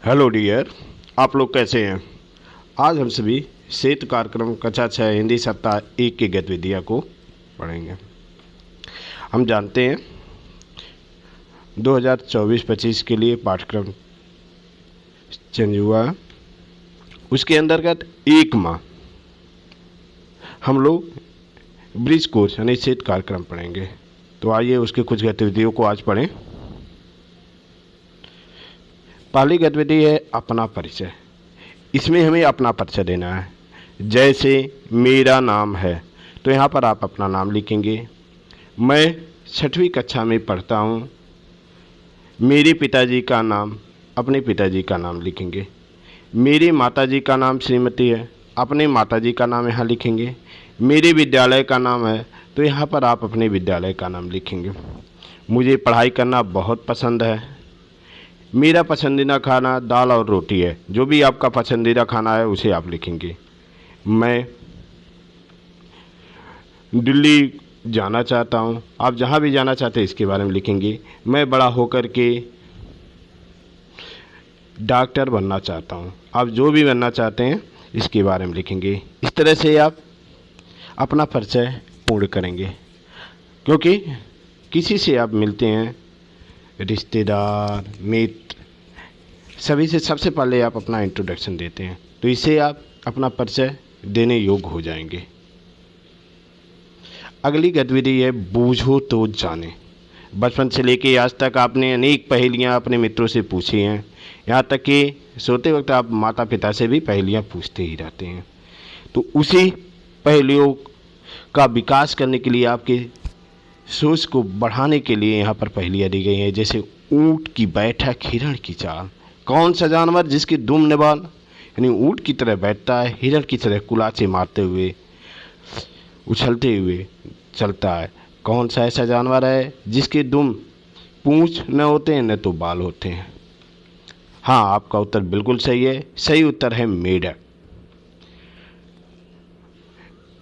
Hello dear, आप लोग कैसे हैं। आज हम सभी सेहत कार्यक्रम कक्षा 6 हिंदी सप्ताह 1 की गतिविधियाँ को पढ़ेंगे। हम जानते हैं 2024-25 के लिए पाठ्यक्रम चेंज हुआ है। उसके अंतर्गत एक माह हम लोग ब्रिज कोर्स यानी सेहत कार्यक्रम पढ़ेंगे। तो आइए उसके कुछ गतिविधियों को आज पढ़ें। पहली गतिविधि है अपना परिचय। इसमें हमें अपना परिचय देना है। जैसे मेरा नाम है तो यहाँ पर आप अपना नाम लिखेंगे। मैं 6वीं कक्षा में पढ़ता हूँ। मेरे पिताजी का नाम, अपने पिताजी का नाम लिखेंगे। मेरी माताजी का नाम श्रीमती है, अपने माताजी का नाम यहाँ लिखेंगे। मेरे विद्यालय का नाम है तो यहाँ पर आप अपने विद्यालय का नाम लिखेंगे। मुझे पढ़ाई करना बहुत पसंद है। मेरा पसंदीदा खाना दाल और रोटी है। जो भी आपका पसंदीदा खाना है उसे आप लिखेंगे। मैं दिल्ली जाना चाहता हूँ। आप जहाँ भी जाना चाहते हैं इसके बारे में लिखेंगे। मैं बड़ा होकर के डॉक्टर बनना चाहता हूँ। आप जो भी बनना चाहते हैं इसके बारे में लिखेंगे। इस तरह से आप अपना परिचय पूर्ण करेंगे। क्योंकि किसी से आप मिलते हैं, रिश्तेदार, मित्र, सभी से सबसे पहले आप अपना इंट्रोडक्शन देते हैं, तो इससे आप अपना परिचय देने योग्य हो जाएंगे। अगली गतिविधि है बूझो तो जाने। बचपन से लेके आज तक आपने अनेक पहेलियां अपने मित्रों से पूछी हैं। यहाँ तक कि सोते वक्त आप माता पिता से भी पहेलियां पूछते ही रहते हैं। तो उसी पहेलियों का विकास करने के लिए, आपके सोच को बढ़ाने के लिए यहाँ पर पहेलियाँ दी गई हैं। जैसे ऊँट की बैठक हिरण की चाल। कौन सा जानवर जिसके दुम निबाल यानी ऊँट की तरह बैठता है, हिरण की तरह कुलाचे मारते हुए, उछलते हुए चलता है। कौन सा ऐसा जानवर है जिसके दुम पूंछ न होते हैं न तो बाल होते हैं। हाँ, आपका उत्तर बिल्कुल सही है। सही उत्तर है मेढक।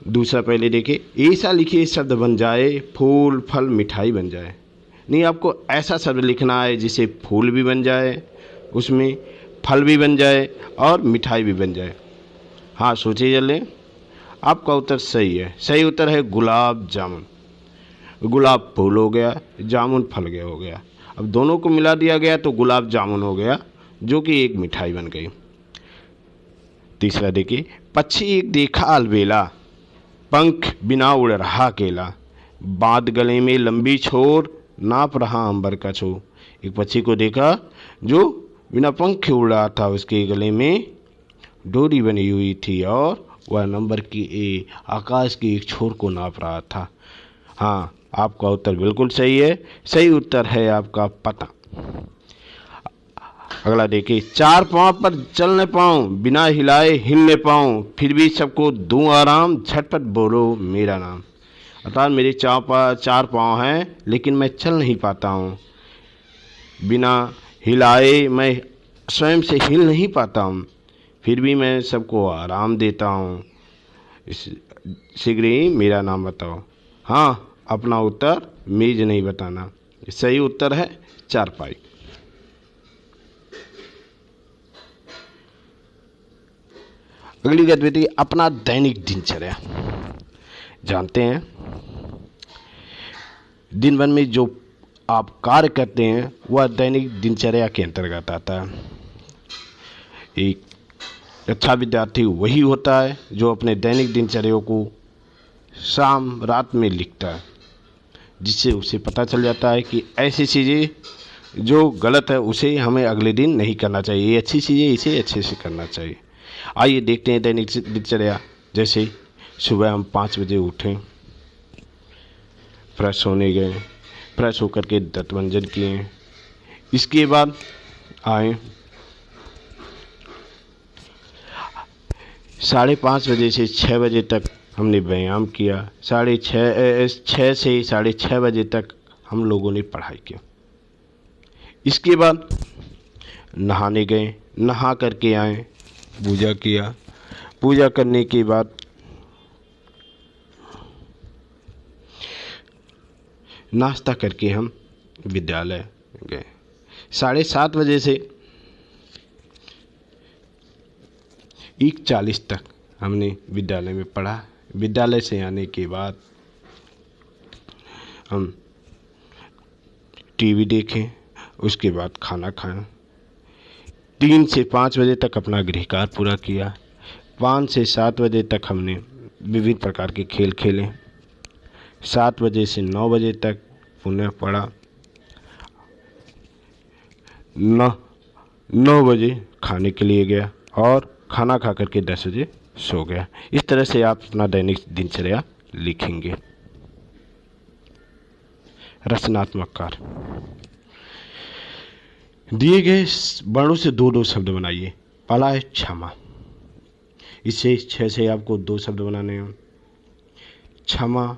दूसरा पहले देखिए, ऐसा लिखिए शब्द बन जाए, फूल फल मिठाई बन जाए। नहीं, आपको ऐसा शब्द लिखना है जिसे फूल भी बन जाए, उसमें फल भी बन जाए और मिठाई भी बन जाए। हाँ, सोचिए जल्दी। आपका उत्तर सही है। सही उत्तर है गुलाब जामुन। गुलाब फूल हो गया, जामुन फल गया हो गया। अब दोनों को मिला दिया गया तो गुलाब जामुन हो गया, जो कि एक मिठाई बन गई। तीसरा देखिए, पक्षी एक देखा अलबेला, पंख बिना उड़ रहा अकेला, बांध गले में लंबी छोर, नाप रहा अंबर का छोर। एक पक्षी को देखा जो बिना पंख उड़ रहा था, उसके गले में डोरी बनी हुई थी और वह नंबर की आकाश की एक छोर को नाप रहा था। हाँ, आपका उत्तर बिल्कुल सही है। सही उत्तर है आपका पतंग। अगला देखिए, चार पांव पर चल न पाऊं, बिना हिलाए हिल न पाऊं, फिर भी सबको दूं आराम, झटपट बोलो मेरा नाम। अर्थात मेरे चार पांव हैं लेकिन मैं चल नहीं पाता हूँ। बिना हिलाए मैं स्वयं से हिल नहीं पाता हूँ, फिर भी मैं सबको आराम देता हूँ। इस शीघ्र ही मेरा नाम बताओ। हाँ, अपना उत्तर मेज नहीं बताना। सही उत्तर है चारपाई। अगली गतिविधि अपना दैनिक दिनचर्या। जानते हैं दिन भर में जो आप कार्य करते हैं वह दैनिक दिनचर्या के अंतर्गत आता है। एक अच्छा विद्यार्थी वही होता है जो अपने दैनिक दिनचर्या को शाम रात में लिखता है, जिससे उसे पता चल जाता है कि ऐसी चीज़ें जो गलत है उसे हमें अगले दिन नहीं करना चाहिए, ये अच्छी चीज़ें इसे अच्छे से करना चाहिए। आइए देखते हैं दैनिक दिनचर्या। जैसे सुबह हम 5 बजे उठें, फ्रेश होने गए, फ्रेश होकर के दांत मंजन किए, इसके बाद आए 5:30 बजे से 6 बजे तक हमने व्यायाम किया। 6 से 6:30 बजे तक हम लोगों ने पढ़ाई की। इसके बाद नहाने गए, नहा करके आए, पूजा किया। पूजा करने के बाद नाश्ता करके हम विद्यालय गए। 7:30 बजे से 1:40 तक हमने विद्यालय में पढ़ा। विद्यालय से आने के बाद हम टीवी देखें, उसके बाद खाना खाएं। 3 से 5 बजे तक अपना गृह कार्य पूरा किया। 5 से 7 बजे तक हमने विविध प्रकार के खेल खेले। 7 बजे से 9 बजे तक पुनः पढ़ा। 9 बजे खाने के लिए गया और खाना खा करके 10 बजे सो गया। इस तरह से आप अपना दैनिक दिनचर्या लिखेंगे। रचनात्मक कार्य, दिए गए वर्णों से 2-2 शब्द बनाइए। पहला है क्षमा। इससे 6 से आपको 2 शब्द बनाने हैं। क्षमा,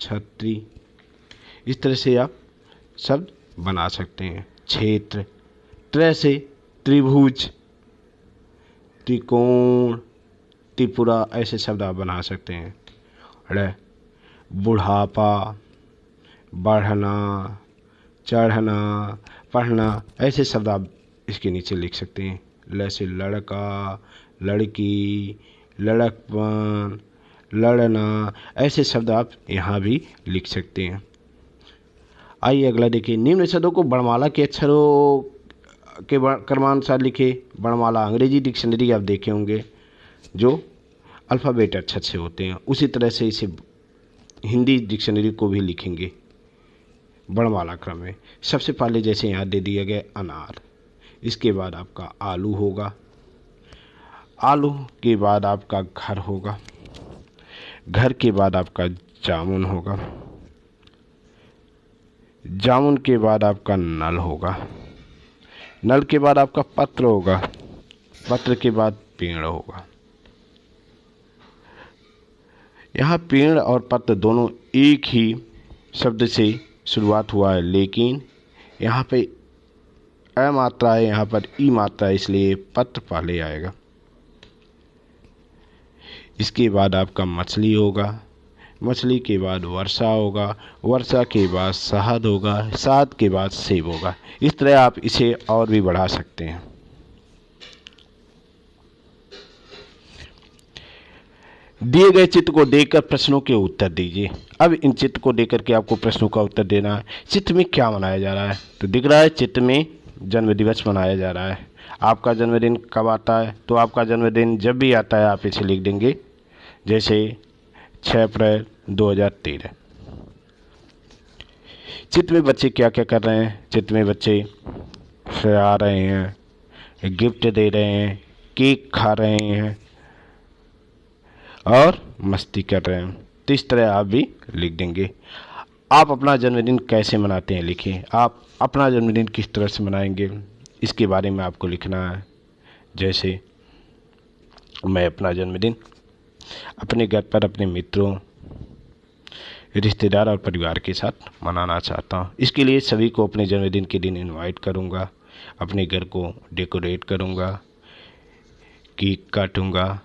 छतरी, इस तरह से आप शब्द बना सकते हैं। क्षेत्र, त्र से त्रिभुज, त्रिकोण, त्रिपुरा, ऐसे शब्द आप बना सकते हैं। बुढ़ापा, बढ़ना, चढ़ना, पढ़ना, ऐसे शब्द आप इसके नीचे लिख सकते हैं। ल से लड़का, लड़की, लड़कपन, लड़ना, ऐसे शब्द आप यहाँ भी लिख सकते हैं। आइए अगला देखिए। निम्न शब्दों को वर्णमाला के अक्षरों के क्रमानुसार लिखे। वर्णमाला अंग्रेजी डिक्शनरी आप देखे होंगे जो अल्फ़ाबेट अक्षर से होते हैं, उसी तरह से इसे हिंदी डिक्शनरी को भी लिखेंगे वर्णमाला क्रम में। सबसे पहले जैसे यहाँ दे दिया गया अनार, इसके बाद आपका आलू होगा। आलू के बाद आपका घर होगा। घर के बाद आपका जामुन होगा। जामुन के बाद आपका नल होगा। नल के बाद आपका पत्र होगा। पत्र के बाद पेड़ होगा। यहाँ पेड़ और पत्र दोनों एक ही शब्द से शुरुआत हुआ है, लेकिन यहाँ पे अ मात्रा है, यहाँ पर ई मात्रा है, इसलिए पत्र पहले आएगा। इसके बाद आपका मछली होगा। मछली के बाद वर्षा होगा। वर्षा के बाद शहद होगा। शहद के बाद सेब होगा। इस तरह आप इसे और भी बढ़ा सकते हैं। दिए गए चित्र को देखकर प्रश्नों के उत्तर दीजिए। अब इन चित्र को देखकर के आपको प्रश्नों का उत्तर देना है। चित्र में क्या मनाया जा रहा है? तो दिख रहा है चित्र में जन्मदिवस मनाया जा रहा है। आपका जन्मदिन कब आता है? तो आपका जन्मदिन जब भी आता है आप इसे लिख देंगे, जैसे 6 अप्रैल 2013। चित्र में बच्चे क्या क्या कर रहे हैं? चित्र में बच्चे आ रहे हैं, गिफ्ट दे रहे हैं, केक खा रहे हैं और मस्ती कर रहे हैं। तो इस तरह आप भी लिख देंगे। आप अपना जन्मदिन कैसे मनाते हैं लिखें। आप अपना जन्मदिन किस तरह से मनाएंगे इसके बारे में आपको लिखना है। जैसे मैं अपना जन्मदिन अपने घर पर अपने मित्रों, रिश्तेदार और परिवार के साथ मनाना चाहता हूँ। इसके लिए सभी को अपने जन्मदिन के दिन इनवाइट करूँगा। अपने घर को डेकोरेट करूँगा, केक काटूँगा,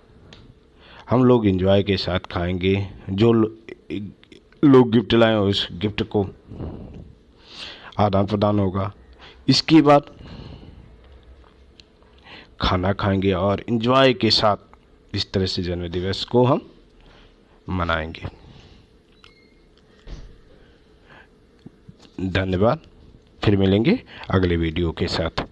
हम लोग एंजॉय के साथ खाएंगे। जो लोग गिफ्ट लाए उस गिफ्ट को आदान प्रदान होगा। इसके बाद खाना खाएंगे और एंजॉय के साथ इस तरह से जन्मदिवस को हम मनाएंगे। धन्यवाद। फिर मिलेंगे अगले वीडियो के साथ।